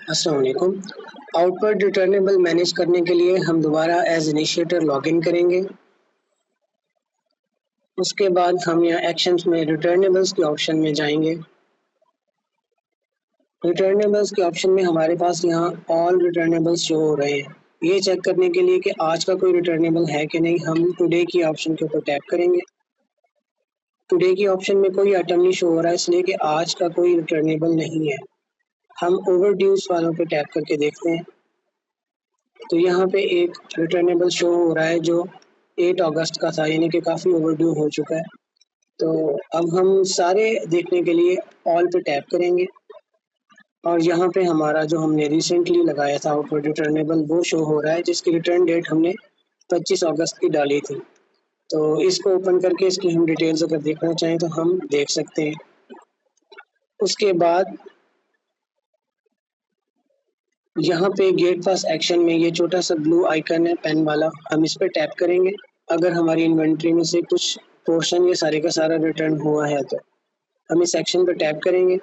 अस्सलाम वालेकुम। Output returnable manage करने के लिए हम दोबारा एज इनिशिएटर लॉगिन करेंगे। उसके बाद हम यहाँ एक्शंस में रिटर्नेबल्स के ऑप्शन में जाएंगे। रिटर्नेबल्स के ऑप्शन में हमारे पास यहाँ ऑल रिटर्नेबल्स शो हो रहे हैं। ये चेक करने के लिए कि आज का कोई रिटर्नेबल है कि नहीं, हम टुडे की ऑप्शन के ऊपर टैप करेंगे। टुडे की ऑप्शन में कोई आइटम नहीं शो हो रहा है, इसलिए कि आज का कोई रिटर्नेबल नहीं है। हम ओवरड्यूज वालों पे टैप करके देखते हैं तो यहाँ पे एक रिटर्नेबल शो हो रहा है जो 8 अगस्त का था, यानी कि काफ़ी ओवरड्यू हो चुका है। तो अब हम सारे देखने के लिए ऑल पे टैप करेंगे और यहाँ पे हमारा जो हमने रिसेंटली लगाया था आउटपुट रिटर्नेबल वो शो हो रहा है, जिसकी रिटर्न डेट हमने 25 अगस्त की डाली थी। तो इसको ओपन करके इसकी हम डिटेल्स अगर देखना चाहें तो हम देख सकते हैं। उसके बाद यहाँ पे गेट पास एक्शन में ये छोटा सा ब्लू आइकन है पेन वाला, हम इस पे टैप करेंगे। अगर हमारी इन्वेंट्री में से कुछ पोर्शन ये सारे का सारा रिटर्न हुआ है तो हम इस सेक्शन पे टैप करेंगे।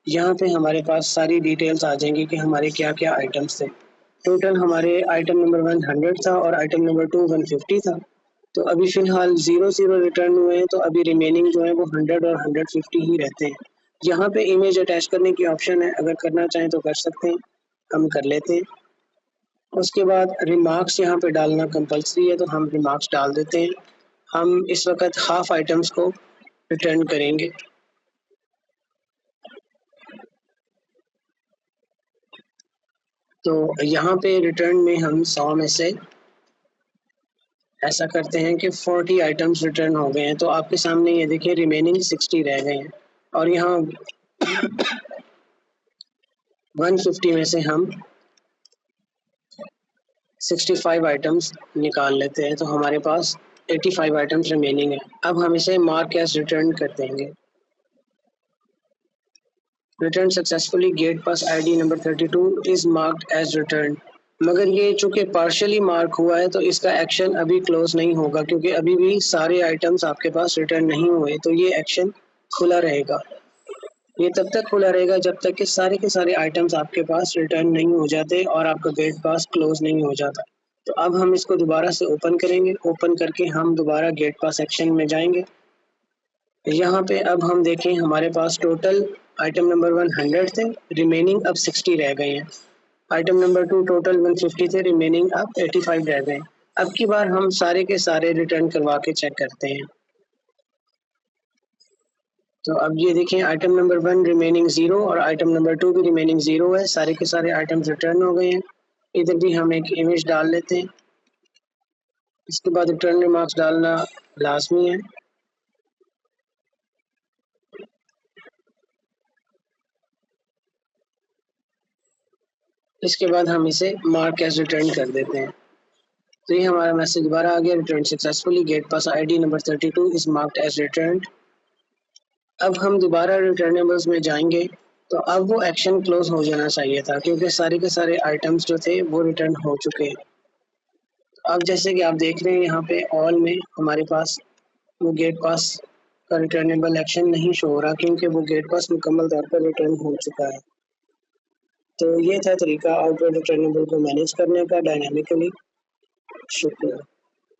यहाँ पे हमारे पास सारी डिटेल्स आ जाएंगी कि हमारे क्या क्या आइटम्स थे। टोटल हमारे आइटम नंबर 100 था और आइटम नंबर 2 150 था। तो अभी फ़िलहाल 0 रिटर्न हुए हैं, तो अभी रिमेनिंग जो है वो 100 और 150 ही रहते हैं। यहाँ पे इमेज अटैच करने की ऑप्शन है, अगर करना चाहें तो कर सकते हैं, हम कर लेते हैं। उसके बाद रिमार्क्स यहाँ पे डालना कंपलसरी है, तो हम रिमार्क्स डाल देते हैं। हम इस वक्त हाफ आइटम्स को रिटर्न करेंगे। तो यहाँ पे रिटर्न में हम 100 में से ऐसा करते हैं कि 40 आइटम्स रिटर्न हो गए हैं। तो आपके सामने ये देखिए रिमेनिंग 60 रह गए हैं और यहाँ 150 में से हम 65 आइटम्स निकाल लेते हैं, तो हमारे पास 85 आइटम्स रिमेनिंग है। अब हम इसे मार्क एज रिटर्न कर देंगे। Return successfully gate pass ID number 32 is marked as return. मगर ये चूंकि पार्शियली मार्क हुआ है तो इसका एक्शन अभी क्लोज नहीं होगा, क्योंकि अभी भी सारे आइटम्स आपके पास रिटर्न नहीं हुए, तो ये एक्शन खुला रहेगा। ये तब तक खुला रहेगा जब तक कि सारे के सारे आइटम्स आपके पास रिटर्न नहीं हो जाते और आपका गेट पास क्लोज नहीं हो जाता। तो अब हम इसको दोबारा से ओपन करेंगे। ओपन करके हम दोबारा गेट पास सेक्शन में जाएंगे। यहाँ पे अब हम देखें हमारे पास टोटल आइटम नंबर 100 थे, रिमेनिंग अब 60 रह गए हैं। आइटम नंबर 2 टोटल 150 थे, रिमेनिंग अब 85 रह गए। अब की बार हम सारे के सारे रिटर्न करवा के चेक करते हैं। तो अब ये देखें आइटम नंबर 1 रिमेनिंग 0 और आइटम नंबर 2 भी रिमेनिंग 0 है, सारे के सारे आइटम्स रिटर्न हो गए हैं। इधर भी हम एक इमेज डाल लेते हैं। इसके बाद रिटर्न रिमार्क्स डालना लाजमी है। इसके बाद हम इसे मार्क एज रिटर्न कर देते हैं। तो ये हमारा मैसेज दोबारा आ गया, return successfully gate pass ID number 32 is marked as return. अब हम दोबारा रिटर्नेबल्स में जाएंगे, तो अब वो एक्शन क्लोज हो जाना चाहिए था, क्योंकि सारे के सारे आइटम्स जो थे वो रिटर्न हो चुके हैं। अब जैसे कि आप देख रहे हैं यहाँ पे ऑल में हमारे पास वो गेट पास का रिटर्नेबल एक्शन नहीं शो हो रहा, क्योंकि वो गेट पास मुकम्मल तौर पर रिटर्न हो चुका है। तो ये था तरीका आउटवर्ड रिटर्नेबल को मैनेज करने का डायनामिकली। शुक्रिया।